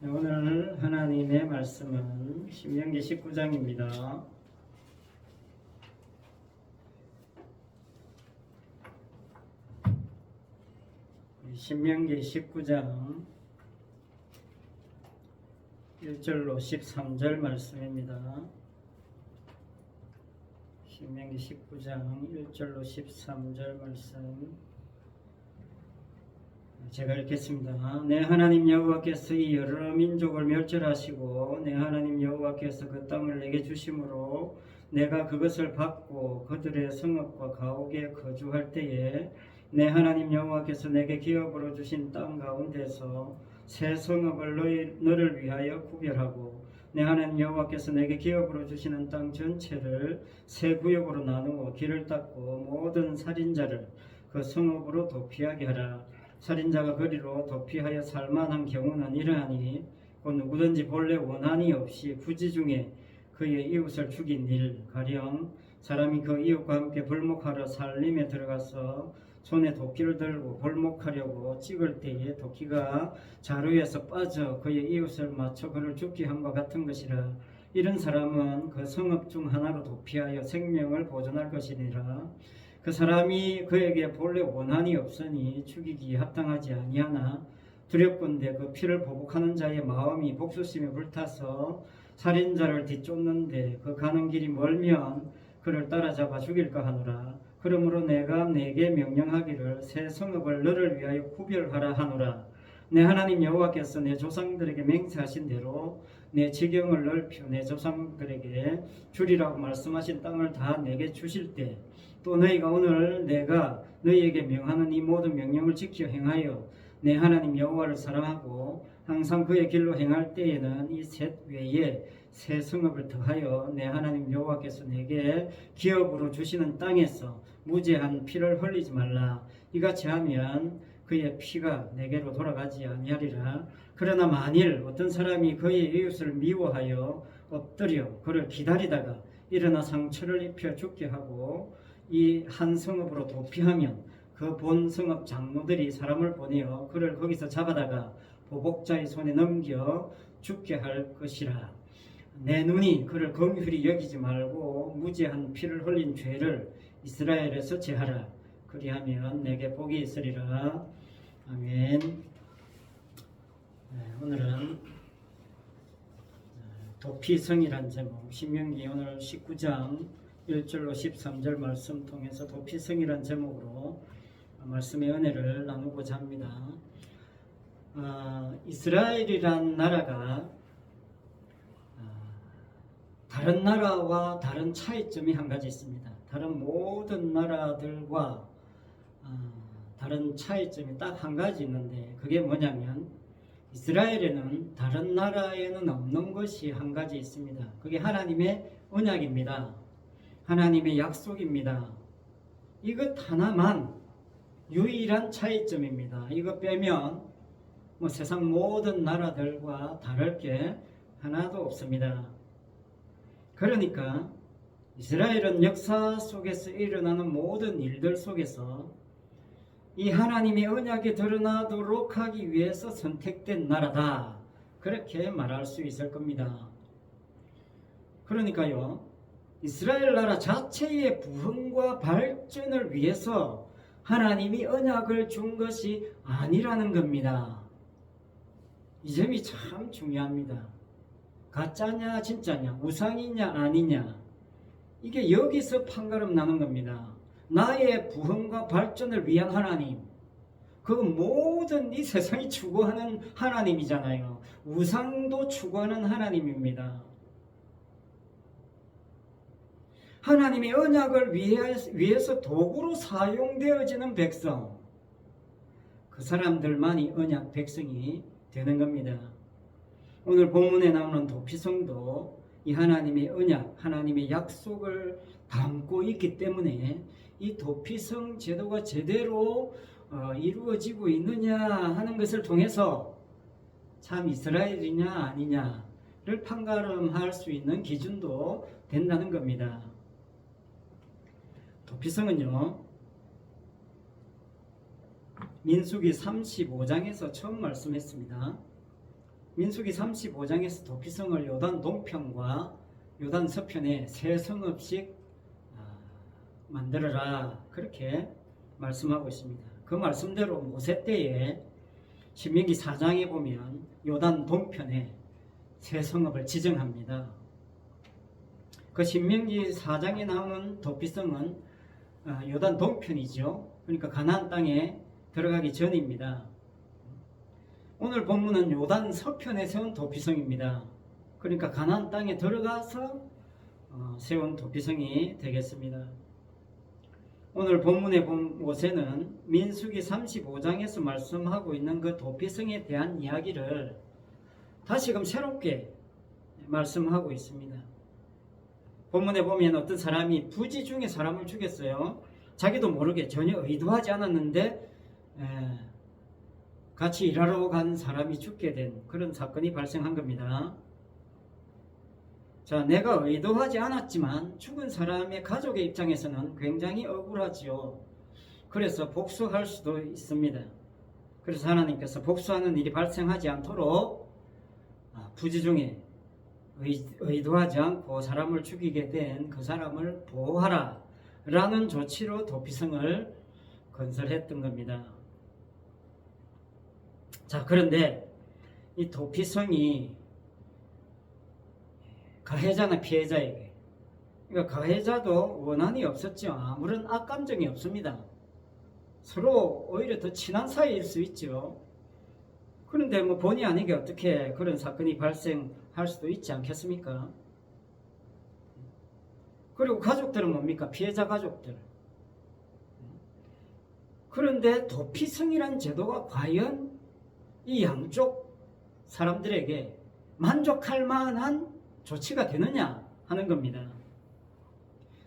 오늘 하나님의 말씀은 신명기 19장입니다. 신명기 19장 1절로 13절 말씀입니다. 신명기 19장 1절로 13절 말씀 제가 읽겠습니다. 내 하나님 여호와께서 이 여러 민족을 멸절하시고 내 하나님 여호와께서 그 땅을 내게 주심으로 내가 그것을 받고 그들의 성읍과 가옥에 거주할 때에 내 하나님 여호와께서 내게 기업으로 주신 땅 가운데서 새 성읍을 너를 위하여 구별하고 내 하나님 여호와께서 내게 기업으로 주시는 땅 전체를 새 구역으로 나누어 길을 닦고 모든 살인자를 그 성읍으로 도피하게 하라. 살인자가 거리로 도피하여 살만한 경우는 이러하니 곧 누구든지 본래 원한이 없이 부지 중에 그의 이웃을 죽인 일, 가령 사람이 그 이웃과 함께 불목하러 살림에 들어가서 손에 도끼를 들고 불목하려고 찍을 때에 도끼가 자루에서 빠져 그의 이웃을 맞춰 그를 죽게 함과 같은 것이라. 이런 사람은 그 성읍 중 하나로 도피하여 생명을 보존할 것이니라. 그 사람이 그에게 본래 원한이 없으니 죽이기에 합당하지 아니하나 두렵건대 그 피를 보복하는 자의 마음이 복수심에 불타서 살인자를 뒤쫓는데 그 가는 길이 멀면 그를 따라잡아 죽일까 하노라. 그러므로 내가 내게 명령하기를 새 성읍을 너를 위하여 구별하라 하노라. 내 하나님 여호와께서 내 조상들에게 맹세하신 대로 내 지경을 넓혀 내 조상들에게 주리라고 말씀하신 땅을 다 내게 주실 때 또 너희가 오늘 내가 너희에게 명하는 이 모든 명령을 지켜 행하여 내 하나님 여호와를 사랑하고 항상 그의 길로 행할 때에는 이 셋 외에 새 성읍을 더하여 내 하나님 여호와께서 내게 기업으로 주시는 땅에서 무죄한 피를 흘리지 말라. 이같이 하면 그의 피가 내게로 돌아가지 아니하리라. 그러나 만일 어떤 사람이 그의 이웃을 미워하여 엎드려 그를 기다리다가 일어나 상처를 입혀 죽게 하고 이 한 성읍으로 도피하면 그 본 성읍 장로들이 사람을 보내어 그를 거기서 잡아다가 보복자의 손에 넘겨 죽게 할 것이라. 내 눈이 그를 긍휼히 여기지 말고 무죄한 피를 흘린 죄를 이스라엘에서 제하라. 그리하면 내게 복이 있으리라. 아멘. 오늘은 도피성이란 제목, 신명기 오늘 19장 1절로 13절 말씀 통해서 도피성이란 제목으로 말씀의 은혜를 나누고자 합니다. 이스라엘이란 나라가 다른 나라와 다른 차이점이 한 가지 있습니다. 다른 모든 나라들과 다른 차이점이 딱 한 가지 있는데 그게 뭐냐면 이스라엘에는 다른 나라에는 없는 것이 한 가지 있습니다. 그게 하나님의 언약입니다. 하나님의 약속입니다. 이것 하나만 유일한 차이점입니다. 이거 빼면 세상 모든 나라들과 다를 게 하나도 없습니다. 그러니까 이스라엘은 역사 속에서 일어나는 모든 일들 속에서 이 하나님의 언약이 드러나도록 하기 위해서 선택된 나라다. 그렇게 말할 수 있을 겁니다. 그러니까요, 이스라엘 나라 자체의 부흥과 발전을 위해서 하나님이 언약을 준 것이 아니라는 겁니다. 이 점이 참 중요합니다. 가짜냐 진짜냐, 우상이냐 아니냐, 이게 여기서 판가름 나는 겁니다. 나의 부흥과 발전을 위한 하나님, 그 모든 이 세상이 추구하는 하나님이잖아요. 우상도 추구하는 하나님입니다. 하나님의 언약을 위해서 도구로 사용되어지는 백성, 그 사람들만이 언약 백성이 되는 겁니다. 오늘 본문에 나오는 도피성도 이 하나님의 언약, 하나님의 약속을 담고 있기 때문에 이 도피성 제도가 제대로 이루어지고 있느냐 하는 것을 통해서 참 이스라엘이냐 아니냐를 판가름할 수 있는 기준도 된다는 겁니다. 도피성은요, 민수기 35장에서 처음 말씀했습니다. 민수기 35장에서 도피성을 요단 동편과 요단 서편에 세 성읍씩 만들어라, 그렇게 말씀하고 있습니다. 그 말씀대로 모세 때에 신명기 4장에 보면 요단 동편에 세 성읍을 지정합니다. 그 신명기 4장에 나오는 도피성은 요단 동편이죠. 그러니까 가나안 땅에 들어가기 전입니다. 오늘 본문은 요단 서편에 세운 도피성입니다. 그러니까 가나안 땅에 들어가서 세운 도피성이 되겠습니다. 오늘 본문에 본 모세는 민수기 35장에서 말씀하고 있는 그 도피성에 대한 이야기를 다시금 새롭게 말씀하고 있습니다. 본문에 보면 어떤 사람이 부지 중에 사람을 죽였어요. 자기도 모르게 전혀 의도하지 않았는데 같이 일하러 간 사람이 죽게 된 그런 사건이 발생한 겁니다. 자, 내가 의도하지 않았지만 죽은 사람의 가족의 입장에서는 굉장히 억울하지요. 그래서 복수할 수도 있습니다. 그래서 하나님께서 복수하는 일이 발생하지 않도록 부지 중에 의도하지 않고 사람을 죽이게 된 그 사람을 보호하라 라는 조치로 도피성을 건설했던 겁니다. 자, 그런데 이 도피성이 가해자나 피해자에게, 그러니까 가해자도 원한이 없었죠. 아무런 악감정이 없습니다. 서로 오히려 더 친한 사이일 수 있죠. 그런데 뭐 본의 아니게 어떻게 그런 사건이 발생할 수도 있지 않겠습니까? 그리고 가족들은 뭡니까? 피해자 가족들. 그런데 도피성이란 제도가 과연 이 양쪽 사람들에게 만족할 만한 조치가 되느냐 하는 겁니다.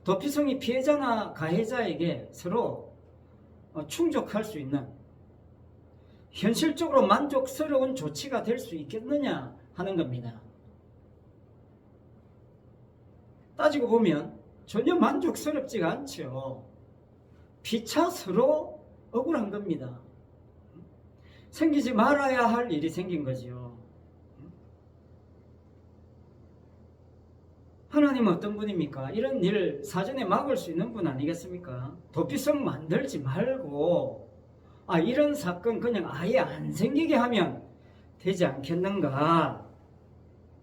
도피성이 피해자나 가해자에게 서로 충족할 수 있는, 현실적으로 만족스러운 조치가 될 수 있겠느냐 하는 겁니다. 따지고 보면 전혀 만족스럽지가 않죠. 피차 서로 억울한 겁니다. 생기지 말아야 할 일이 생긴 거죠. 하나님은 어떤 분입니까? 이런 일 사전에 막을 수 있는 분 아니겠습니까? 도피성 만들지 말고 이런 사건 그냥 아예 안 생기게 하면 되지 않겠는가?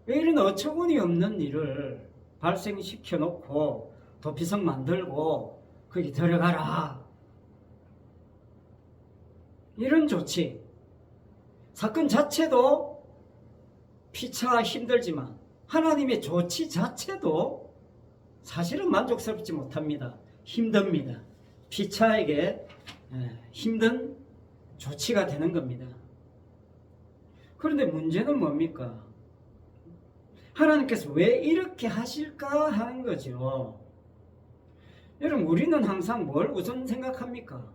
왜 이런 어처구니 없는 일을 발생시켜 놓고 도피성 만들고 거기 들어가라, 이런 조치, 사건 자체도 피차 힘들지만 하나님의 조치 자체도 사실은 만족스럽지 못합니다. 힘듭니다. 피차에게 힘든 조치가 되는 겁니다. 그런데 문제는 뭡니까? 하나님께서 왜 이렇게 하실까 하는 거죠. 여러분, 우리는 항상 뭘 우선 생각합니까?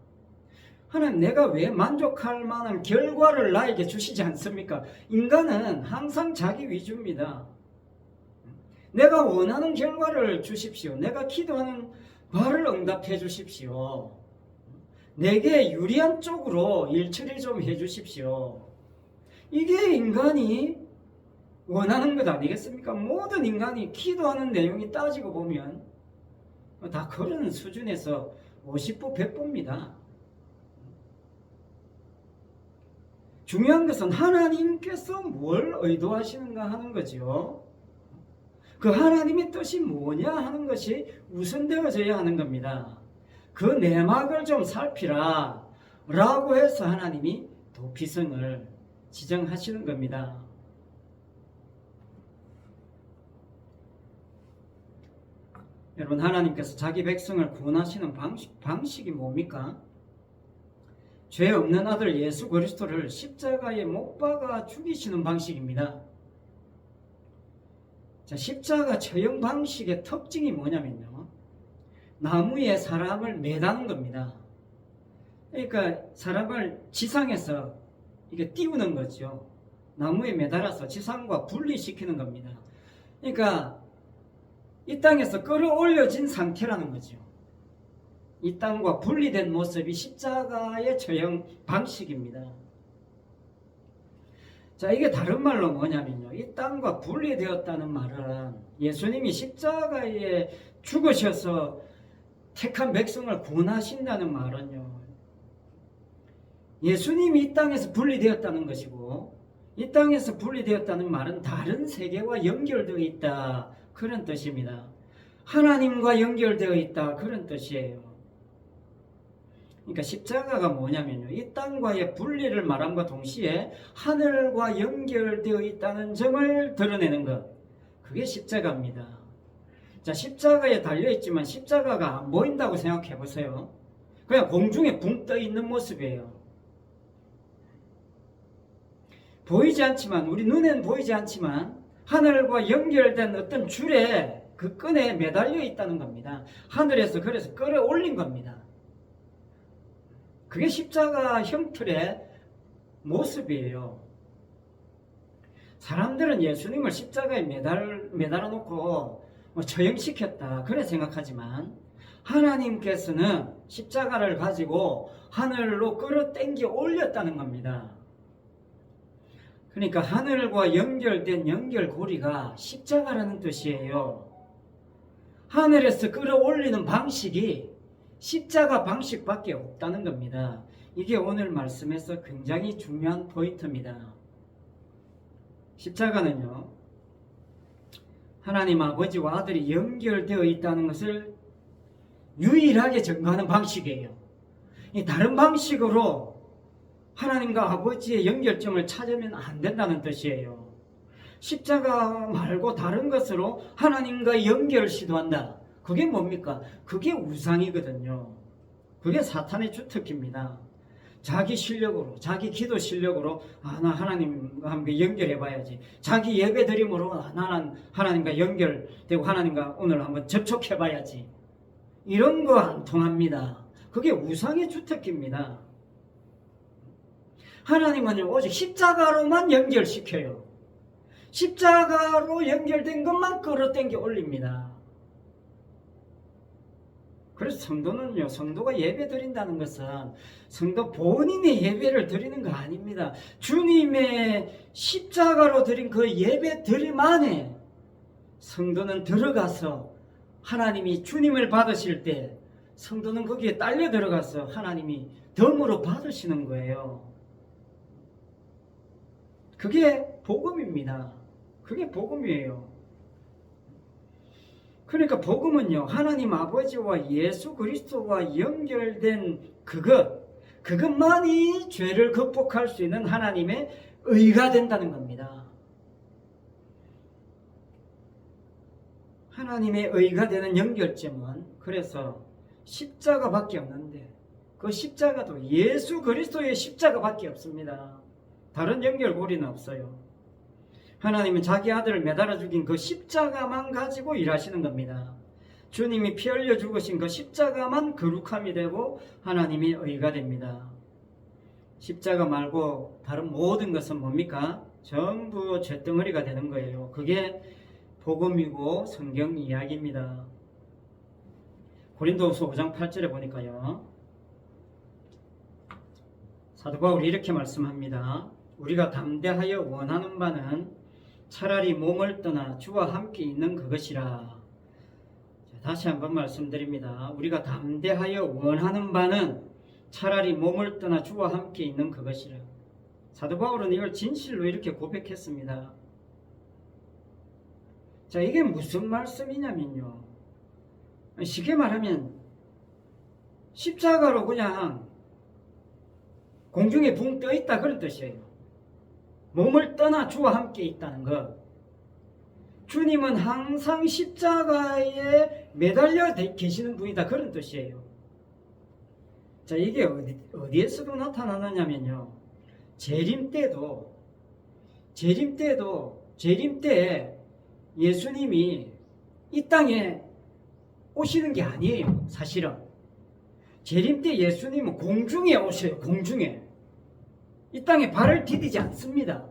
하나님, 내가 왜 만족할 만한 결과를 나에게 주시지 않습니까? 인간은 항상 자기 위주입니다. 내가 원하는 결과를 주십시오. 내가 기도하는 바를 응답해 주십시오. 내게 유리한 쪽으로 일 처리 좀 해 주십시오. 이게 인간이 원하는 것 아니겠습니까? 모든 인간이 기도하는 내용이 따지고 보면 다 그런 수준에서 50보 100보입니다. 중요한 것은 하나님께서 뭘 의도하시는가 하는 거죠. 그 하나님의 뜻이 뭐냐 하는 것이 우선되어져야 하는 겁니다. 그 내막을 좀 살피라 라고 해서 하나님이 도피성을 지정하시는 겁니다. 여러분, 하나님께서 자기 백성을 구원하시는 방식이 뭡니까? 죄 없는 아들 예수 그리스도를 십자가에 못 박아 죽이시는 방식입니다. 자, 십자가 처형 방식의 특징이 뭐냐면요, 나무에 사람을 매다는 겁니다. 그러니까 사람을 지상에서 이게 띄우는 거죠. 나무에 매달아서 지상과 분리시키는 겁니다. 그러니까 이 땅에서 끌어올려진 상태라는 거죠. 이 땅과 분리된 모습이 십자가의 처형 방식입니다. 자, 이게 다른 말로 뭐냐면요. 이 땅과 분리되었다는 말은 예수님이 십자가에 죽으셔서 택한 백성을 구원하신다는 말은요. 예수님이 이 땅에서 분리되었다는 것이고, 이 땅에서 분리되었다는 말은 다른 세계와 연결되어 있다, 그런 뜻입니다. 하나님과 연결되어 있다, 그런 뜻이에요. 그러니까 십자가가 뭐냐면요, 이 땅과의 분리를 말함과 동시에 하늘과 연결되어 있다는 점을 드러내는 것, 그게 십자가입니다. 자, 십자가에 달려있지만 십자가가 안 보인다고 생각해 보세요. 그냥 공중에 붕 떠 있는 모습이에요. 보이지 않지만, 우리 눈에는 보이지 않지만 하늘과 연결된 어떤 줄에, 그 끈에 매달려 있다는 겁니다. 하늘에서 그래서 끌어올린 겁니다. 그게 십자가 형틀의 모습이에요. 사람들은 예수님을 십자가에 매달아 놓고 처형시켰다, 그래 생각하지만 하나님께서는 십자가를 가지고 하늘로 끌어당겨 올렸다는 겁니다. 그러니까 하늘과 연결된 연결고리가 십자가라는 뜻이에요. 하늘에서 끌어올리는 방식이 십자가 방식밖에 없다는 겁니다. 이게 오늘 말씀에서 굉장히 중요한 포인트입니다. 십자가는요, 하나님 아버지와 아들이 연결되어 있다는 것을 유일하게 증거하는 방식이에요. 다른 방식으로 하나님과 아버지의 연결점을 찾으면 안 된다는 뜻이에요. 십자가 말고 다른 것으로 하나님과 연결을 시도한다. 그게 뭡니까? 그게 우상이거든요. 그게 사탄의 주특기입니다. 자기 실력으로, 자기 기도 실력으로 나 하나님과 함께 연결해봐야지. 자기 예배 드림으로 나는 하나님과 연결되고 하나님과 오늘 한번 접촉해봐야지. 이런 거 안 통합니다. 그게 우상의 주특기입니다. 하나님은 오직 십자가로만 연결시켜요. 십자가로 연결된 것만 끌어당겨 올립니다. 그래서 성도는요, 성도가 예배 드린다는 것은 성도 본인의 예배를 드리는 거 아닙니다. 주님의 십자가로 드린 그 예배 드림 안에 성도는 들어가서 하나님이 주님을 받으실 때 성도는 거기에 딸려 들어가서 하나님이 덤으로 받으시는 거예요. 그게 복음입니다. 그게 복음이에요. 그러니까 복음은요, 하나님 아버지와 예수 그리스도와 연결된 그것만이 죄를 극복할 수 있는 하나님의 의가 된다는 겁니다. 하나님의 의가 되는 연결점은 그래서 십자가밖에 없는데, 그 십자가도 예수 그리스도의 십자가밖에 없습니다. 다른 연결고리는 없어요. 하나님은 자기 아들을 매달아 죽인 그 십자가만 가지고 일하시는 겁니다. 주님이 피 흘려 죽으신 그 십자가만 거룩함이 되고 하나님의 의가 됩니다. 십자가 말고 다른 모든 것은 뭡니까? 전부 쇳덩어리가 되는 거예요. 그게 복음이고 성경 이야기입니다. 고린도후서 5장 8절에 보니까요, 사도 바울이 이렇게 말씀합니다. 우리가 담대하여 원하는 바는 차라리 몸을 떠나 주와 함께 있는 그것이라. 다시 한번 말씀드립니다. 우리가 담대하여 원하는 바는 차라리 몸을 떠나 주와 함께 있는 그것이라. 사도 바울은 이걸 진실로 이렇게 고백했습니다. 자, 이게 무슨 말씀이냐면요, 쉽게 말하면 십자가로 그냥 공중에 붕 떠 있다, 그런 뜻이에요. 몸을 떠나 주와 함께 있다는 것. 주님은 항상 십자가에 매달려 계시는 분이다, 그런 뜻이에요. 자, 이게 어디에서도 나타나느냐면요, 재림 때에 예수님이 이 땅에 오시는 게 아니에요. 사실은 재림 때 예수님은 공중에 오셔요. 공중에. 이 땅에 발을 디디지 않습니다.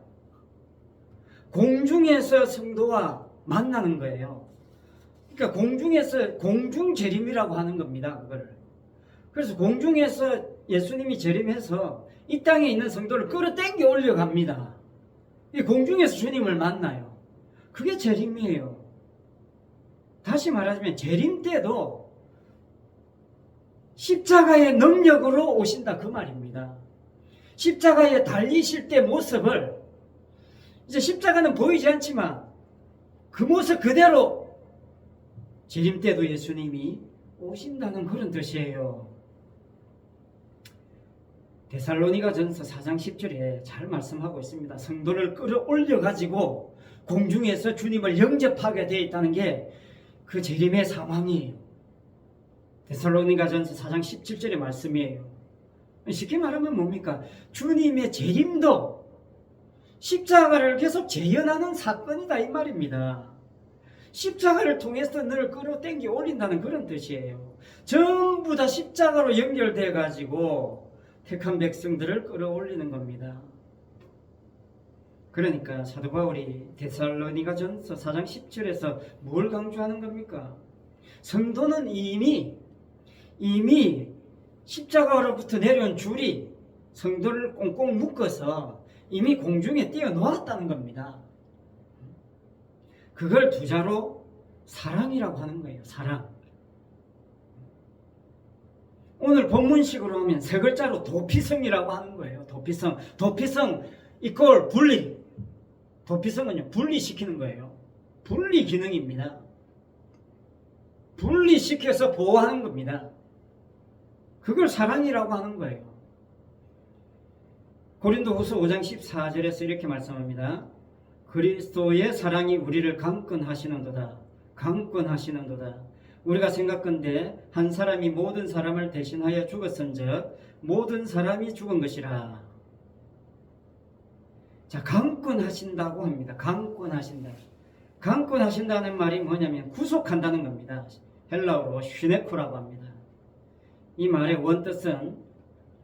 공중에서 성도와 만나는 거예요. 그러니까 공중에서 공중 재림이라고 하는 겁니다. 그거를. 그래서 공중에서 예수님이 재림해서 이 땅에 있는 성도를 끌어당겨 올려갑니다. 이 공중에서 주님을 만나요. 그게 재림이에요. 다시 말하자면 재림 때도 십자가의 능력으로 오신다 그 말입니다. 십자가에 달리실 때 모습을 이제 십자가는 보이지 않지만 그 모습 그대로 재림 때도 예수님이 오신다는 그런 뜻이에요. 데살로니가전서 4장 10절에 잘 말씀하고 있습니다. 성도를 끌어올려 가지고 공중에서 주님을 영접하게 되어 있다는 게 그 재림의 상황이에요. 데살로니가전서 4장 17절의 말씀이에요. 쉽게 말하면 뭡니까? 주님의 재림도 십자가를 계속 재현하는 사건이다 이 말입니다. 십자가를 통해서 너를 끌어당겨 올린다는 그런 뜻이에요. 전부 다 십자가로 연결돼 가지고 택한 백성들을 끌어올리는 겁니다. 그러니까 사도 바울이 데살로니가전서 4장 10절에서 뭘 강조하는 겁니까? 성도는 이미 십자가로부터 내려온 줄이 성도를 꽁꽁 묶어서 이미 공중에 띄워놓았다는 겁니다. 그걸 두 자로 사랑이라고 하는 거예요. 사랑. 오늘 본문식으로 하면 세 글자로 도피성이라고 하는 거예요. 도피성 이퀄 분리. 도피성은요, 분리시키는 거예요. 분리 기능입니다. 분리시켜서 보호하는 겁니다. 그걸 사랑이라고 하는 거예요. 고린도후서 5장 14절에서 이렇게 말씀합니다. 그리스도의 사랑이 우리를 강권하시는도다. 강권하시는도다. 우리가 생각건대 한 사람이 모든 사람을 대신하여 죽었은즉 모든 사람이 죽은 것이라. 자, 강권하신다고 합니다. 강권하신다. 강권하신다는 말이 뭐냐면 구속한다는 겁니다. 헬라어로 슈네코라고 합니다. 이 말의 원뜻은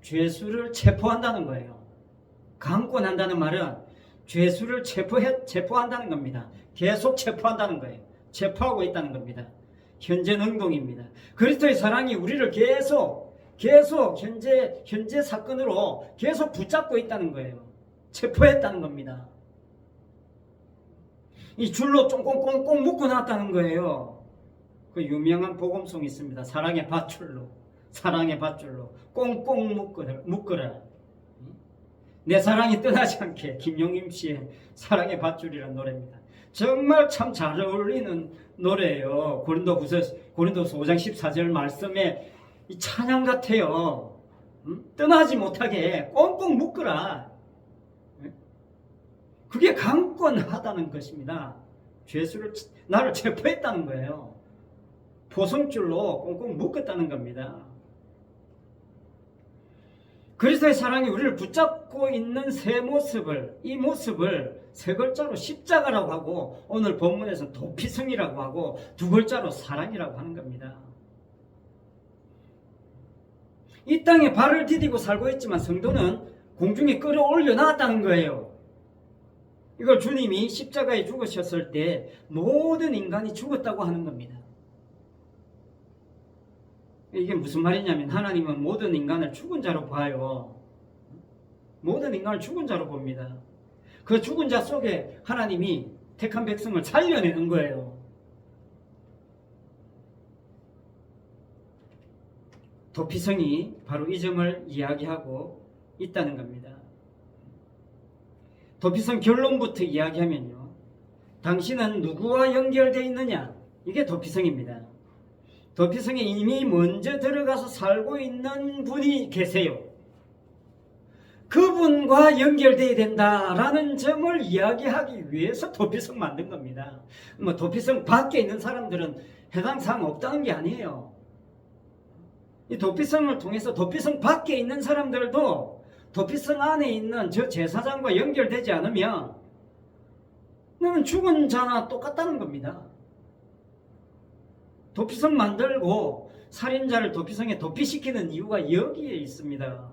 죄수를 체포한다는 거예요. 강권한다는 말은 죄수를 체포한다는 겁니다. 계속 체포한다는 거예요. 체포하고 있다는 겁니다. 현재 능동입니다. 그리스도의 사랑이 우리를 계속 현재 사건으로 계속 붙잡고 있다는 거예요. 체포했다는 겁니다. 이 줄로 꽁꽁꽁꽁 묶어놨다는 거예요. 그 유명한 복음송이 있습니다. 사랑의 밧줄로 꽁꽁 묶어라. 내 사랑이 떠나지 않게. 김용임 씨의 사랑의 밧줄이라는 노래입니다. 정말 참 잘 어울리는 노래예요. 고린도서 5장 14절 말씀에 이 찬양 같아요. 떠나지 못하게 꽁꽁 묶어라. 그게 강권하다는 것입니다. 죄수를 나를 체포했다는 거예요. 포성줄로 꽁꽁 묶었다는 겁니다. 그리스도의 사랑이 우리를 붙잡고 있는 이 모습을 세 글자로 십자가라고 하고 오늘 본문에서는 도피성이라고 하고 두 글자로 사랑이라고 하는 겁니다. 이 땅에 발을 디디고 살고 있지만 성도는 공중에 끌어올려 놨다는 거예요. 이걸 주님이 십자가에 죽으셨을 때 모든 인간이 죽었다고 하는 겁니다. 이게 무슨 말이냐면 하나님은 모든 인간을 죽은 자로 봐요. 모든 인간을 죽은 자로 봅니다. 그 죽은 자 속에 하나님이 택한 백성을 살려내는 거예요. 도피성이 바로 이 점을 이야기하고 있다는 겁니다. 도피성 결론부터 이야기하면요. 당신은 누구와 연결되어 있느냐? 이게 도피성입니다. 도피성에 이미 먼저 들어가서 살고 있는 분이 계세요. 그분과 연결되어야 된다라는 점을 이야기하기 위해서 도피성 만든 겁니다. 도피성 밖에 있는 사람들은 해당 사항 없다는 게 아니에요. 이 도피성을 통해서 도피성 밖에 있는 사람들도 도피성 안에 있는 저 제사장과 연결되지 않으면 너는 죽은 자나 똑같다는 겁니다. 도피성 만들고 살인자를 도피성에 도피시키는 이유가 여기에 있습니다.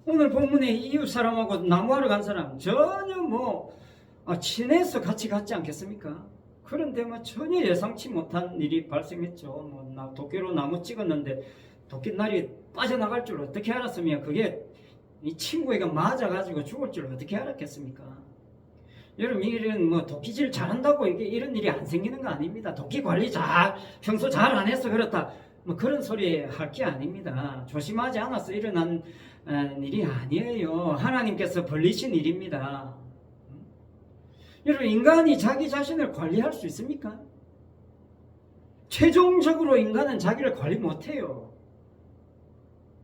오늘 본문에 이웃 사람하고 나무하러 간 사람 전혀 친해서 같이 갔지 않겠습니까? 그런데 전혀 예상치 못한 일이 발생했죠. 도끼로 나무 찍었는데 도끼날이 빠져나갈 줄 어떻게 알았으면 그게 이 친구에게 맞아가지고 죽을 줄 어떻게 알았겠습니까? 여러분, 이런 뭐 도끼질 잘한다고 이게 이런 일이 안 생기는 거 아닙니다. 도끼 관리 평소 잘 안 해서 그렇다, 뭐 그런 소리 할 게 아닙니다. 조심하지 않아서 일어난 일이 아니에요. 하나님께서 벌리신 일입니다. 여러분, 인간이 자기 자신을 관리할 수 있습니까? 최종적으로 인간은 자기를 관리 못해요.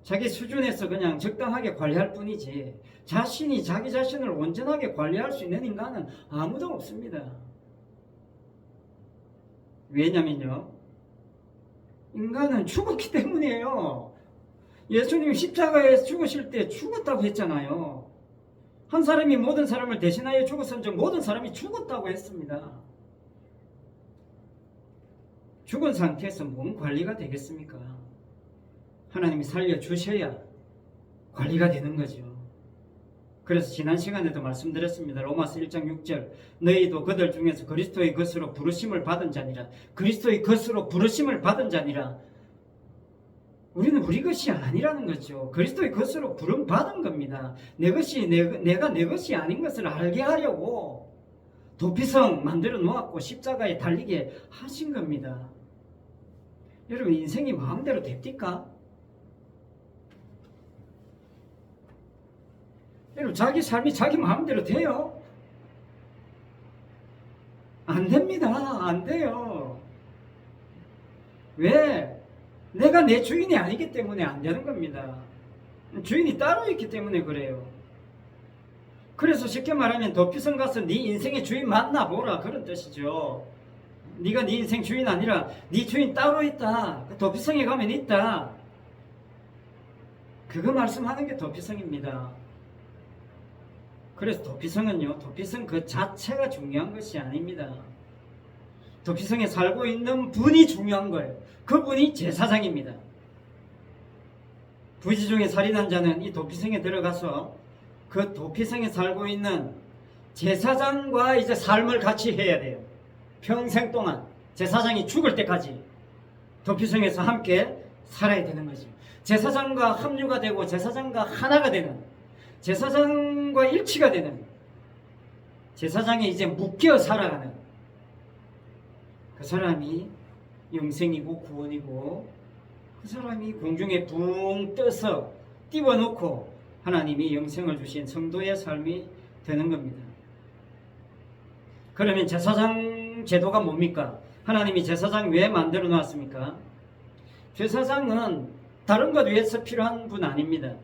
자기 수준에서 그냥 적당하게 관리할 뿐이지, 자신이 자기 자신을 온전하게 관리할 수 있는 인간은 아무도 없습니다. 왜냐면요, 인간은 죽었기 때문이에요. 예수님 십자가에 죽으실 때 죽었다고 했잖아요. 한 사람이 모든 사람을 대신하여 죽었은즉 모든 사람이 죽었다고 했습니다. 죽은 상태에서 뭔 관리가 되겠습니까? 하나님이 살려주셔야 관리가 되는 거죠. 그래서 지난 시간에도 말씀드렸습니다. 로마서 1장 6절, 너희도 그들 중에서 그리스도의 것으로 부르심을 받은 자니라. 그리스도의 것으로 부르심을 받은 자니라. 우리는 우리 것이 아니라는 거죠. 그리스도의 것으로 부름 받은 겁니다. 내가 내 것이 아닌 것을 알게 하려고 도피성 만들어 놓았고 십자가에 달리게 하신 겁니다. 여러분, 인생이 마음대로 됩니까? 여러분, 자기 삶이 자기 마음대로 돼요? 안 됩니다. 안 돼요. 왜? 내가 내 주인이 아니기 때문에 안 되는 겁니다. 주인이 따로 있기 때문에 그래요. 그래서 쉽게 말하면 도피성 가서 네 인생의 주인 만나보라, 그런 뜻이죠. 네가 네 인생 주인 아니라 네 주인 따로 있다. 도피성에 가면 있다. 그거 말씀하는 게 도피성입니다. 그래서 도피성은요, 도피성 그 자체가 중요한 것이 아닙니다. 도피성에 살고 있는 분이 중요한 거예요. 그분이 제사장입니다. 부지 중에 살인한 자는 이 도피성에 들어가서 그 도피성에 살고 있는 제사장과 이제 삶을 같이 해야 돼요. 평생 동안 제사장이 죽을 때까지 도피성에서 함께 살아야 되는 거죠. 제사장과 합류가 되고 제사장과 하나가 되는, 제사장과 일치가 되는, 제사장에 이제 묶여 살아가는 그 사람이 영생이고 구원이고, 그 사람이 공중에 붕 떠서 띄워놓고 하나님이 영생을 주신 성도의 삶이 되는 겁니다. 그러면 제사장 제도가 뭡니까? 하나님이 제사장 왜 만들어 놨습니까? 제사장은 다른 것 위해서 필요한 분 아닙니다.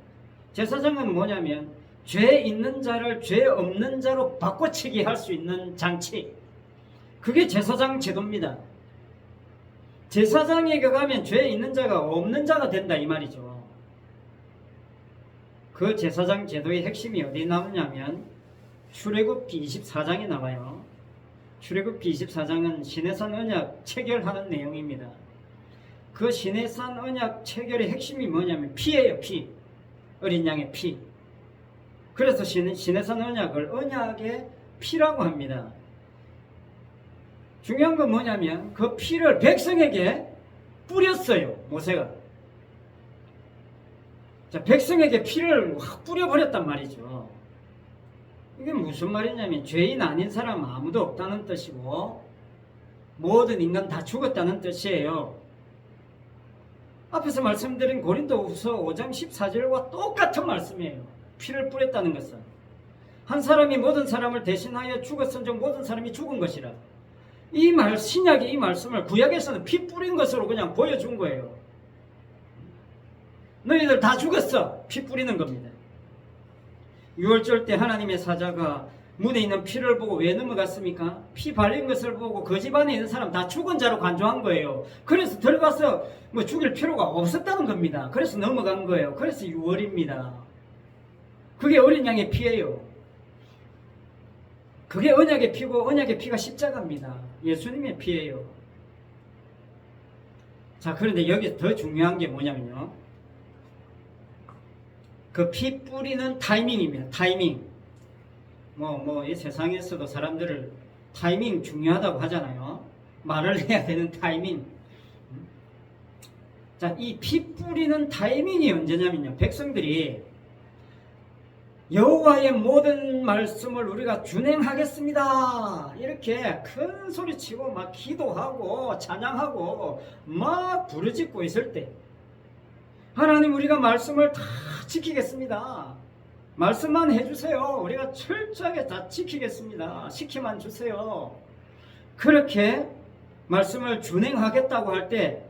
제사장은 뭐냐면 죄 있는 자를 죄 없는 자로 바꿔치기 할 수 있는 장치, 그게 제사장 제도입니다. 제사장에게 가면 죄 있는 자가 없는 자가 된다, 이 말이죠. 그 제사장 제도의 핵심이 어디 나오냐면 출애굽기 24장에 나와요. 출애굽기 24장은 시내산 언약 체결하는 내용입니다. 그 시내산 언약 체결의 핵심이 뭐냐면 피예요, 피. 어린 양의 피. 그래서 시내산 언약을 언약의 피라고 합니다. 중요한 건 뭐냐면 그 피를 백성에게 뿌렸어요, 모세가. 자, 백성에게 피를 확 뿌려버렸단 말이죠. 이게 무슨 말이냐면 죄인 아닌 사람 아무도 없다는 뜻이고 모든 인간 다 죽었다는 뜻이에요. 앞에서 말씀드린 고린도후서 5장 14절과 똑같은 말씀이에요. 피를 뿌렸다는 것은 한 사람이 모든 사람을 대신하여 죽었은즉 모든 사람이 죽은 것이라. 신약의 이 말씀을 구약에서는 피 뿌린 것으로 그냥 보여준 거예요. 너희들 다 죽었어, 피 뿌리는 겁니다. 유월절 때 하나님의 사자가 문에 있는 피를 보고 왜 넘어갔습니까? 피 발린 것을 보고 그 집안에 있는 사람 다 죽은 자로 간주한 거예요. 그래서 들어가서 뭐 죽일 필요가 없었다는 겁니다. 그래서 넘어간 거예요. 그래서 유월입니다. 그게 어린 양의 피예요. 그게 언약의 피고 언약의 피가 십자가입니다. 예수님의 피예요. 자, 그런데 여기 더 중요한 게 뭐냐면요, 그 피 뿌리는 타이밍입니다. 타이밍. 이 세상에서도 사람들을 타이밍 중요하다고 하잖아요. 말을 해야 되는 타이밍. 자, 이 피 뿌리는 타이밍이 언제냐면요, 백성들이 여호와의 모든 말씀을 우리가 준행하겠습니다. 이렇게 큰 소리치고 막 기도하고 찬양하고 막 부르짖고 있을 때 하나님 우리가 말씀을 다 지키겠습니다. 말씀만 해주세요. 우리가 철저하게 다 지키겠습니다. 시키만 주세요. 그렇게 말씀을 준행하겠다고 할 때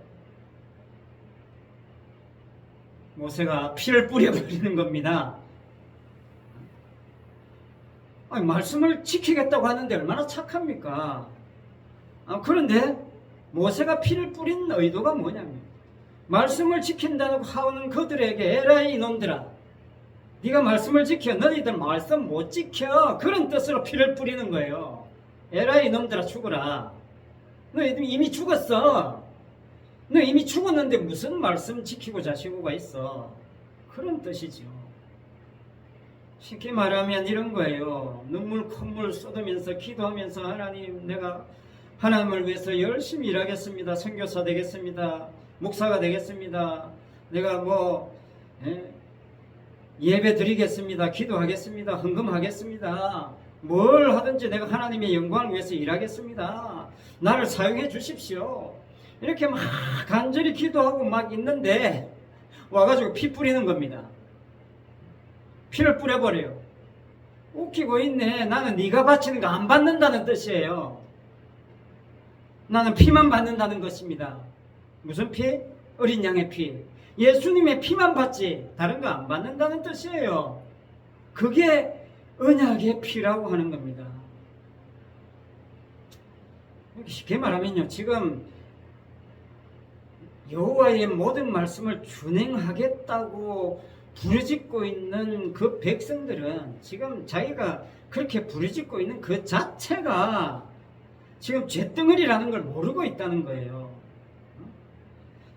모세가 피를 뿌려버리는 겁니다. 아니, 말씀을 지키겠다고 하는데 얼마나 착합니까? 그런데 모세가 피를 뿌린 의도가 뭐냐면 말씀을 지킨다고 하는 그들에게 에라 이놈들아 네가 말씀을 지켜 너희들 말씀 못 지켜 그런 뜻으로 피를 뿌리는 거예요. 에라 이놈들아 죽어라. 너희들 이미 죽었어. 너 이미 죽었는데 무슨 말씀 지키고 자시고가 있어. 그런 뜻이죠. 쉽게 말하면 이런 거예요. 눈물 콧물 쏟으면서 기도하면서 하나님 내가 하나님을 위해서 열심히 일하겠습니다. 선교사 되겠습니다. 목사가 되겠습니다. 내가 예배 드리겠습니다. 기도하겠습니다. 헌금하겠습니다. 뭘 하든지 내가 하나님의 영광을 위해서 일하겠습니다. 나를 사용해 주십시오. 이렇게 막 간절히 기도하고 막 있는데 와가지고 피 뿌리는 겁니다. 피를 뿌려버려요. 웃기고 있네. 나는 네가 바치는 거 안 받는다는 뜻이에요. 나는 피만 받는다는 것입니다. 무슨 피? 어린 양의 피. 예수님의 피만 받지 다른 거 안 받는다는 뜻이에요. 그게 언약의 피라고 하는 겁니다. 쉽게 말하면요. 지금 여호와의 모든 말씀을 준행하겠다고 부르짖고 있는 그 백성들은 지금 자기가 그렇게 부르짖고 있는 그 자체가 지금 죄덩어리라는 걸 모르고 있다는 거예요.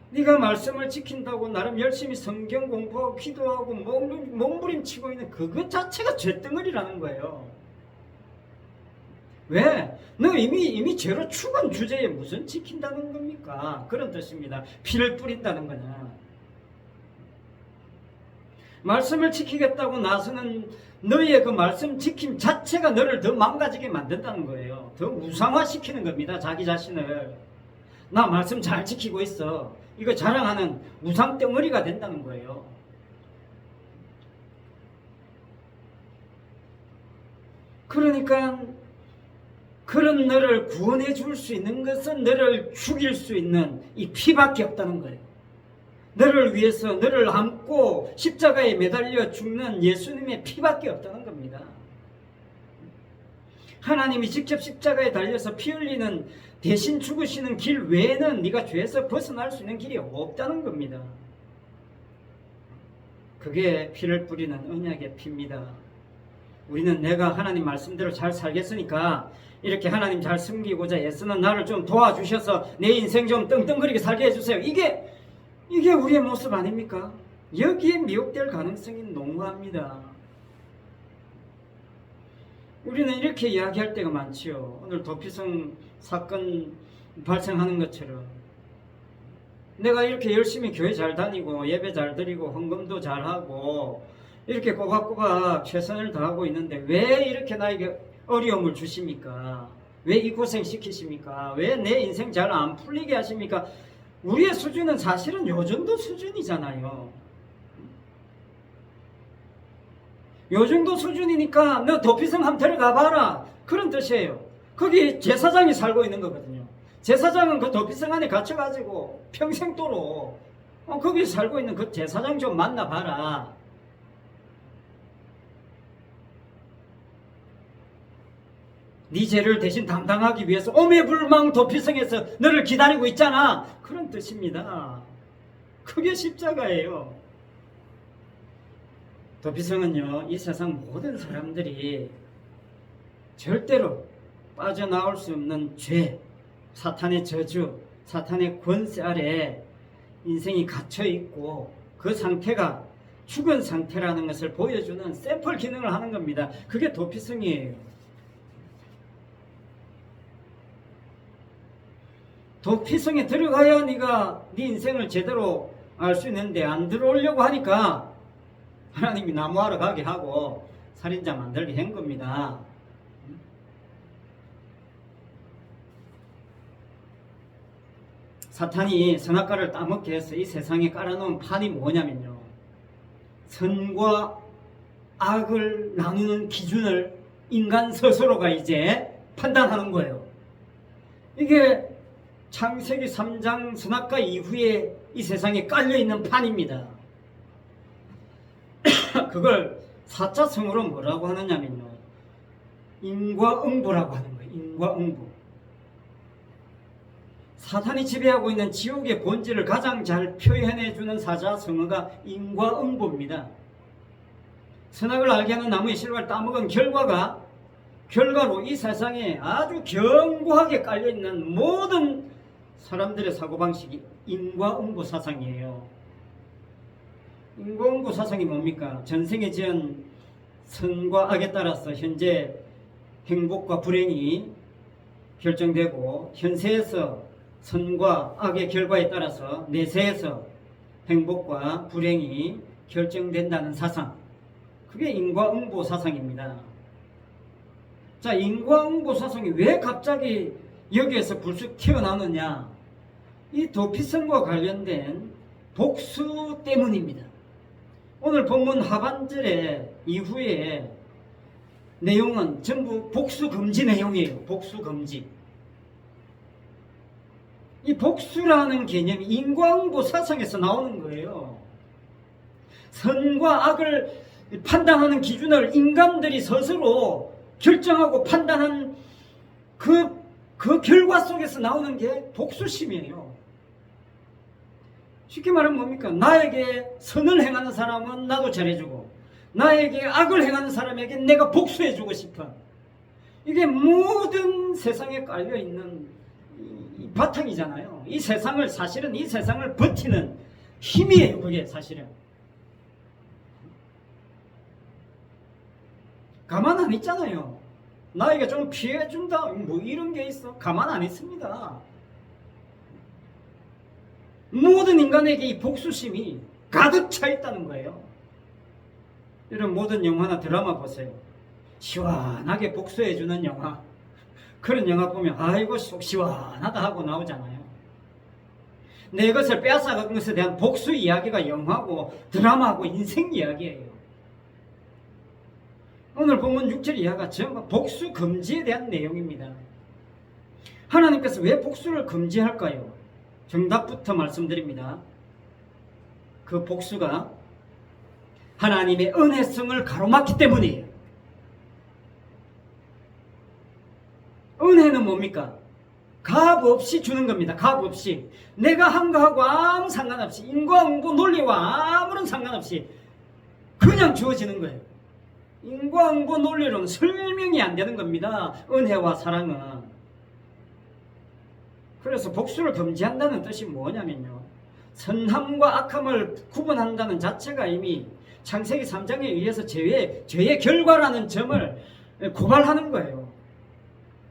네가 말씀을 지킨다고 나름 열심히 성경 공부하고 기도하고 몸부림치고 있는 그것 자체가 죄덩어리라는 거예요. 왜? 너 이미 죄로 죽은 주제에 무슨 지킨다는 겁니까? 그런 뜻입니다. 피를 뿌린다는 거냐. 말씀을 지키겠다고 나서는 너희의 그 말씀 지킴 자체가 너를 더 망가지게 만든다는 거예요. 더 우상화시키는 겁니다. 자기 자신을. 나 말씀 잘 지키고 있어. 이거 자랑하는 우상덩어리가 된다는 거예요. 그러니까 그런 너를 구원해 줄 수 있는 것은 너를 죽일 수 있는 이 피밖에 없다는 거예요. 너를 위해서 너를 안고 십자가에 매달려 죽는 예수님의 피밖에 없다는 겁니다. 하나님이 직접 십자가에 달려서 피 흘리는 대신 죽으시는 길 외에는 네가 죄에서 벗어날 수 있는 길이 없다는 겁니다. 그게 피를 뿌리는 언약의 피입니다. 우리는 내가 하나님 말씀대로 잘 살겠으니까 이렇게 하나님 잘 섬기고자 애쓰는 나를 좀 도와주셔서 내 인생 좀 떵떵거리게 살게 해주세요. 이게 우리의 모습 아닙니까? 여기에 미혹될 가능성이 농후합니다. 우리는 이렇게 이야기할 때가 많지요. 오늘 도피성 사건 발생하는 것처럼 내가 이렇게 열심히 교회 잘 다니고 예배 잘 드리고 헌금도 잘하고 이렇게 꼬박꼬박 최선을 다하고 있는데 왜 이렇게 나에게 어려움을 주십니까? 왜 이 고생 시키십니까? 왜 내 인생 잘 안 풀리게 하십니까? 우리의 수준은 사실은 요 정도 수준이잖아요. 요 정도 수준이니까 너 도피성 한번 들어가 봐라. 그런 뜻이에요. 거기 제사장이 살고 있는 거거든요. 제사장은 그 도피성 안에 갇혀가지고 평생도록 거기 살고 있는 그 제사장 좀 만나봐라. 네 죄를 대신 담당하기 위해서 오매불망 도피성에서 너를 기다리고 있잖아. 그런 뜻입니다. 그게 십자가예요. 도피성은요, 이 세상 모든 사람들이 절대로 빠져나올 수 없는 죄, 사탄의 저주, 사탄의 권세 아래 인생이 갇혀있고 그 상태가 죽은 상태라는 것을 보여주는 샘플 기능을 하는 겁니다. 그게 도피성이에요. 도피성에 들어가야 네가 네 인생을 제대로 알 수 있는데 안 들어오려고 하니까 하나님이 나무하러 가게 하고 살인자 만들게 한 겁니다. 사탄이 선악과를 따먹게 해서 이 세상에 깔아놓은 판이 뭐냐면요, 선과 악을 나누는 기준을 인간 스스로가 이제 판단하는 거예요. 이게 창세기 3장 선악과 이후에 이 세상에 깔려있는 판입니다. 그걸 4차 성으로 뭐라고 하느냐면요, 인과응보라고 하는 거예요. 인과응보. 사탄이 지배하고 있는 지옥의 본질을 가장 잘 표현해주는 사자성어가 인과응보입니다. 선악을 알게 하는 나무의 실과를 따먹은 결과로 이 세상에 아주 견고하게 깔려있는 모든 사람들의 사고방식이 인과응보 사상이에요. 인과응보 사상이 뭡니까? 전생에 지은 선과 악에 따라서 현재 행복과 불행이 결정되고, 현세에서 선과 악의 결과에 따라서 내세에서 행복과 불행이 결정된다는 사상, 그게 인과응보 사상입니다. 자, 인과응보 사상이 왜 갑자기 여기에서 불쑥 튀어나오느냐? 이 도피성과 관련된 복수 때문입니다. 오늘 본문 하반절에 이후에 내용은 전부 복수 금지 내용이에요. 복수 금지. 이 복수라는 개념이 인과응보 사상에서 나오는 거예요. 선과 악을 판단하는 기준을 인간들이 스스로 결정하고 판단한 그 결과 속에서 나오는 게 복수심이에요. 쉽게 말하면 뭡니까? 나에게 선을 행하는 사람은 나도 잘해주고, 나에게 악을 행하는 사람에게 내가 복수해주고 싶어. 이게 모든 세상에 깔려있는 이 바탕이잖아요. 사실은 이 세상을 버티는 힘이에요. 그게 사실은. 가만 안 있잖아요. 나에게 좀 피해준다, 뭐 이런 게 있어? 가만 안 있습니다. 모든 인간에게 이 복수심이 가득 차 있다는 거예요. 이런 모든 영화나 드라마 보세요. 시원하게 복수해주는 영화, 그런 영화 보면 아이고 속 시원하다 하고 나오잖아요. 내 것을 빼앗아간 것에 대한 복수 이야기가 영화고 드라마고 인생 이야기예요. 오늘 본문 6절 이하가 전부 복수 금지에 대한 내용입니다. 하나님께서 왜 복수를 금지할까요? 정답부터 말씀드립니다. 그 복수가 하나님의 은혜성을 가로막기 때문이에요. 은혜는 뭡니까? 값 없이 주는 겁니다. 값 없이. 내가 한 거하고 아무 상관없이, 인과응보 논리와 아무런 상관없이 그냥 주어지는 거예요. 인과응보 논리로는 설명이 안 되는 겁니다. 은혜와 사랑은. 그래서 복수를 금지한다는 뜻이 뭐냐면요, 선함과 악함을 구분한다는 자체가 이미 창세기 3장에 의해서 죄의 결과라는 점을 고발하는 거예요.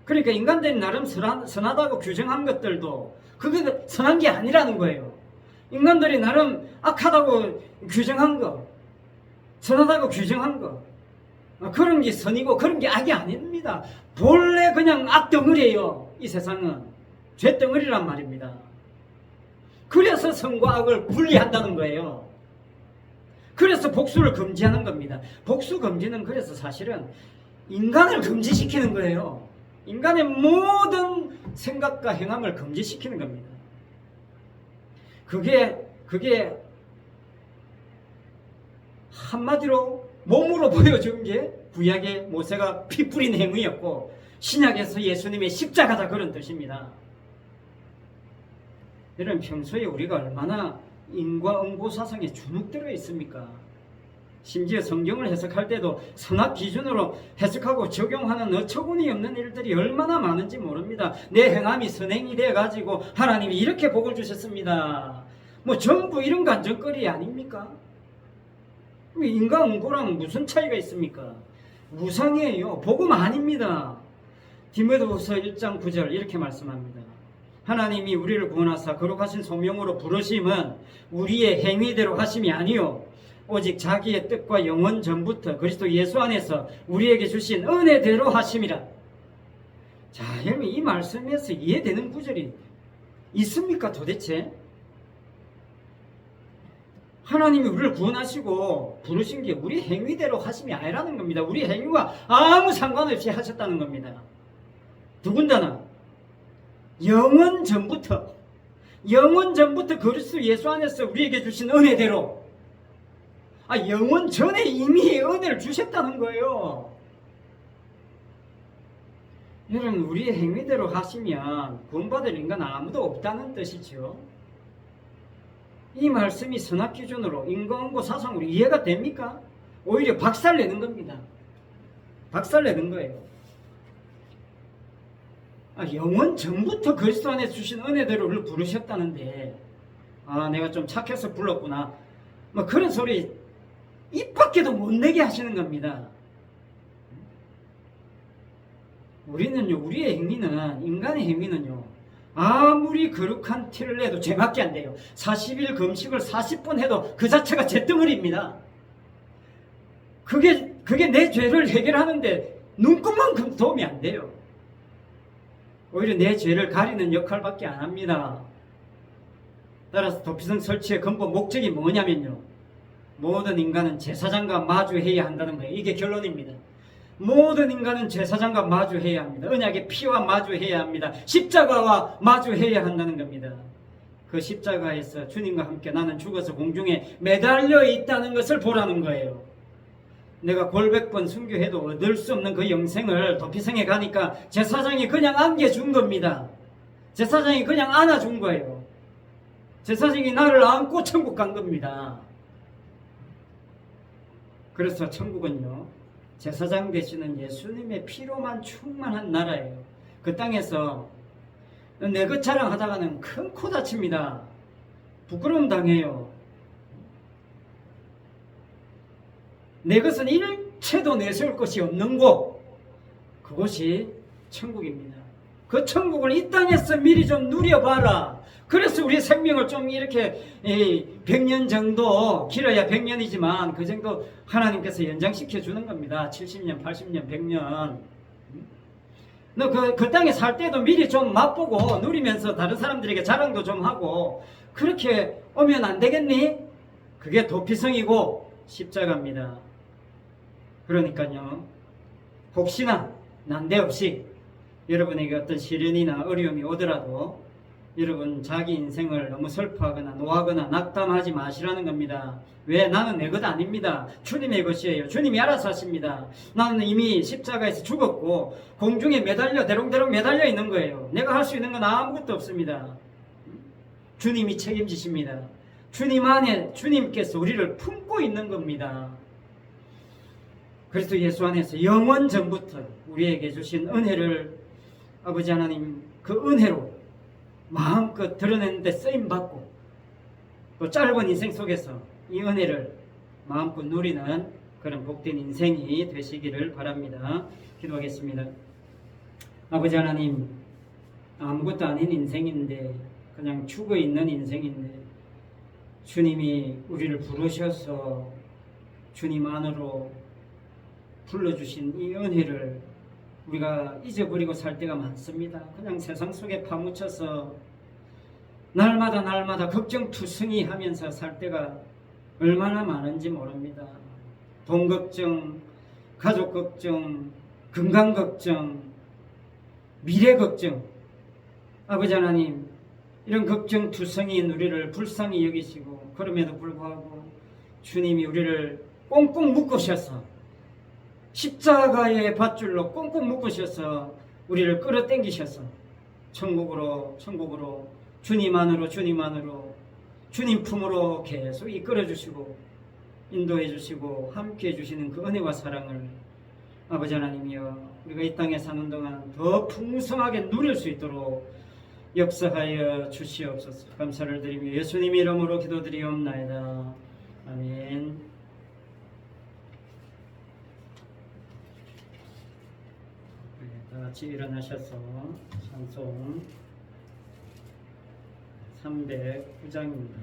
그러니까 인간들이 나름 선하다고 규정한 것들도 그게 선한 게 아니라는 거예요. 인간들이 나름 악하다고 규정한 거, 선하다고 규정한 거, 그런 게 선이고 그런 게 악이 아닙니다. 본래 그냥 악덩어리예요. 이 세상은 죄덩어리란 말입니다. 그래서 선과 악을 분리한다는 거예요. 그래서 복수를 금지하는 겁니다. 복수 금지는 그래서 사실은 인간을 금지시키는 거예요. 인간의 모든 생각과 행함을 금지시키는 겁니다. 그게 한마디로 몸으로 보여준 게 구약의 모세가 피 뿌린 행위였고, 신약에서 예수님의 십자가다, 그런 뜻입니다. 여러분, 평소에 우리가 얼마나 인과응보 사상에 주눅들어 있습니까? 심지어 성경을 해석할 때도 선악 기준으로 해석하고 적용하는 어처구니 없는 일들이 얼마나 많은지 모릅니다. 내 행함이 선행이 돼가지고 하나님이 이렇게 복을 주셨습니다. 뭐 전부 이런 간증거리 아닙니까? 인과응보랑 무슨 차이가 있습니까? 우상이에요. 복음 아닙니다. 디모데후서 1장 9절 이렇게 말씀합니다. 하나님이 우리를 구원하사 거룩하신 소명으로 부르심은 우리의 행위대로 하심이 아니요 오직 자기의 뜻과 영원 전부터 그리스도 예수 안에서 우리에게 주신 은혜대로 하심이라. 자, 여러분 이 말씀에서 이해되는 구절이 있습니까 도대체? 하나님이 우리를 구원하시고 부르신 게 우리 행위대로 하심이 아니라는 겁니다. 우리 행위와 아무 상관없이 하셨다는 겁니다. 더군다나 영원 전부터 그리스도 예수 안에서 우리에게 주신 은혜대로, 영원 전에 이미 은혜를 주셨다는 거예요. 여러분 우리의 행위대로 하시면 구원받을 인간 아무도 없다는 뜻이죠. 이 말씀이 선악 기준으로 인과응보 사상으로 이해가 됩니까? 오히려 박살내는 겁니다. 박살내는 거예요. 영원 전부터 그리스도 안에 주신 은혜대로 우리를 부르셨다는데 내가 좀 착해서 불렀구나 뭐 그런 소리 입 밖에도 못 내게 하시는 겁니다. 우리는요, 우리의 행위는, 인간의 행위는요, 아무리 거룩한 티를 내도 죄밖에 안 돼요. 40일 금식을 40번 해도 그 자체가 죄덩어리입니다. 그게 내 죄를 해결하는데 눈곱만큼 도움이 안 돼요. 오히려 내 죄를 가리는 역할밖에 안 합니다. 따라서 도피성 설치의 근본 목적이 뭐냐면요, 모든 인간은 제사장과 마주해야 한다는 거예요. 이게 결론입니다. 모든 인간은 제사장과 마주해야 합니다. 언약의 피와 마주해야 합니다. 십자가와 마주해야 한다는 겁니다. 그 십자가에서 주님과 함께 나는 죽어서 공중에 매달려 있다는 것을 보라는 거예요. 내가 골백번 순교해도 얻을 수 없는 그 영생을 도피성에 가니까 제사장이 그냥 안겨준 겁니다. 제사장이 그냥 안아준 거예요. 제사장이 나를 안고 천국 간 겁니다. 그래서 천국은요, 제사장 되시는 예수님의 피로만 충만한 나라예요. 그 땅에서 내 것 자랑하다가는 큰 코 다칩니다. 부끄러움 당해요. 내 것은 일체도 내세울 것이 없는 곳, 그곳이 천국입니다. 그 천국을 이 땅에서 미리 좀 누려봐라. 그래서 우리 생명을 좀 이렇게 100년 정도, 길어야 100년이지만 그 정도 하나님께서 연장시켜 주는 겁니다. 70년, 80년, 100년. 너 그 땅에 살 때도 미리 좀 맛보고 누리면서 다른 사람들에게 자랑도 좀 하고 그렇게 오면 안 되겠니? 그게 도피성이고 십자가입니다. 그러니까요, 혹시나 난데없이 여러분에게 어떤 시련이나 어려움이 오더라도 여러분 자기 인생을 너무 슬퍼하거나 노하거나 낙담하지 마시라는 겁니다. 왜? 나는 내 것 아닙니다. 주님의 것이에요. 주님이 알아서 하십니다. 나는 이미 십자가에서 죽었고 공중에 대롱대롱 매달려 있는 거예요. 내가 할 수 있는 건 아무것도 없습니다. 주님이 책임지십니다. 주님 안에 주님께서 우리를 품고 있는 겁니다. 그리스도 예수 안에서 영원 전부터 우리에게 주신 은혜를 아버지 하나님 그 은혜로 마음껏 드러내는데 쓰임받고 또 짧은 인생 속에서 이 은혜를 마음껏 누리는 그런 복된 인생이 되시기를 바랍니다. 기도하겠습니다. 아버지 하나님, 아무것도 아닌 인생인데 그냥 죽어있는 인생인데 주님이 우리를 부르셔서 주님 안으로 불러주신 이 은혜를 우리가 잊어버리고 살 때가 많습니다. 그냥 세상 속에 파묻혀서 날마다 걱정투성이 하면서 살 때가 얼마나 많은지 모릅니다. 돈 걱정, 가족 걱정, 건강 걱정, 미래 걱정. 아버지 하나님, 이런 걱정투성이인 우리를 불쌍히 여기시고 그럼에도 불구하고 주님이 우리를 꽁꽁 묶으셔서 십자가의 밧줄로 꽁꽁 묶으셔서 우리를 끌어당기셔서 천국으로 주님 안으로 주님 품으로 계속 이끌어주시고 인도해주시고 함께해 주시는 그 은혜와 사랑을 아버지 하나님이여 우리가 이 땅에 사는 동안 더 풍성하게 누릴 수 있도록 역사하여 주시옵소서. 감사를 드리며 예수님 이름으로 기도드리옵나이다. 아멘. 다 같이 일어나셔서 찬송 309장입니다.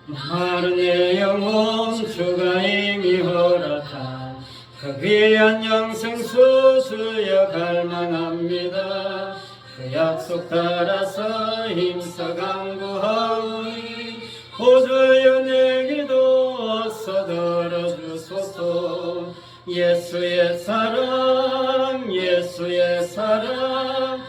마른 내 영혼 주가 이미 허락한 그 귀한 영생수 주여 갈망합니다. 그 약속 따라서 힘써 간구하오니 오주여 내 기도 어서 들어주소서. 예수의 사랑 예수의 사랑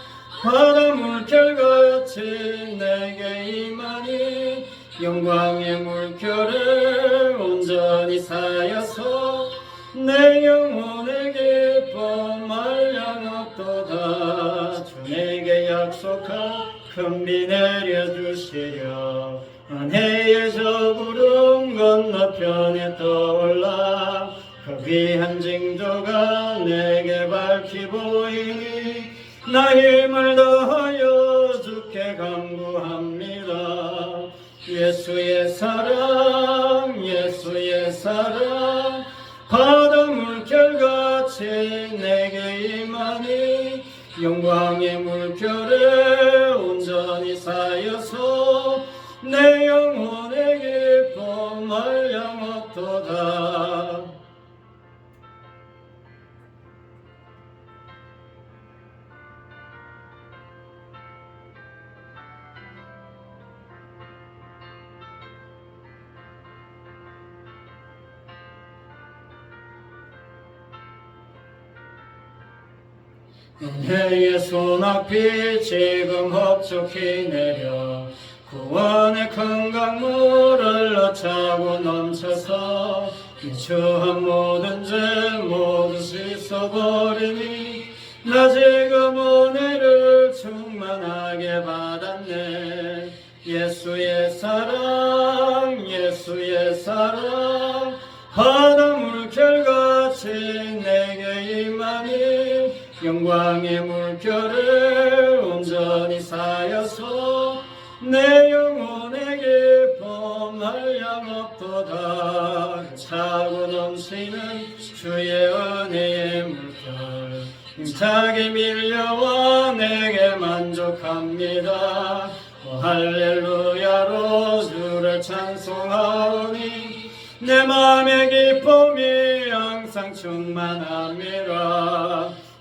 바다 물결같이 내게 임하니 영광의 물결을 온전히 사여서 내 영혼의 기쁨 말량없도다. 주 내게 약속한 큰 비 내려주시려 은혜의 저 구름 건너편에 떠올라 그 귀한 징조가 내게 밝히 보이니 나 힘을 더하여 주께 간구합니다. 예수의 사랑 예수의 사랑 바다 물결같이 내게 임하니 영광의 물결에 온전히 쌓여서 내 영혼의 기쁨 말량없도다. 은혜의 소낙비 지금 흡족히 내려 구원의 큰 강물을 넣자고 넘쳐서 미추한 모든 죄 모두 씻어버리니 나 지금 은혜를 충만하게 받았네. 예수의 사랑 예수의 사랑 바다 물결같이 내게 임하니 영광의 물결을 온전히 쌓여서 내 영혼의 기쁨 한량없도다. 차고 넘치는 주의 은혜의 물결 힘차게 밀려와 내게 만족합니다. 할렐루야로 주를 찬송하오니 내 맘의 기쁨이 항상 충만함이라.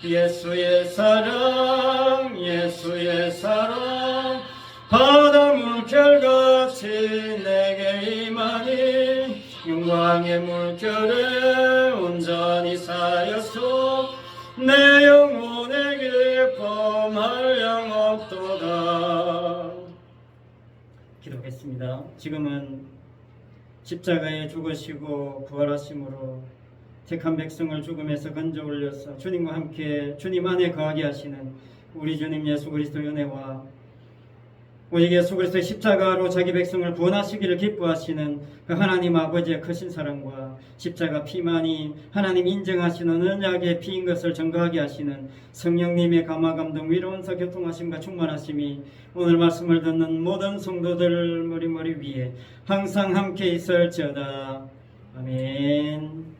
예수의 사랑 예수의 사랑 바다 물결같이 내게 임하니 영광의 물결에 온전히 쌓여서 내 영혼의 기쁨 한량없도다. 기도하겠습니다. 지금은 십자가에 죽으시고 부활하심으로 택한 백성을 죽음에서 건져 올려서 주님과 함께 주님 안에 거하게 하시는 우리 주님 예수 그리스도의 은혜와 오직 예수 그리스도의 십자가로 자기 백성을 구원하시기를 기뻐하시는 그 하나님 아버지의 크신 사랑과 십자가 피만이 하나님 인정하시는 언약의 피인 것을 증거하게 하시는 성령님의 감화감동 위로원서 교통하심과 충만하심이 오늘 말씀을 듣는 모든 성도들 머리 위에 항상 함께 있을지어다. 아멘.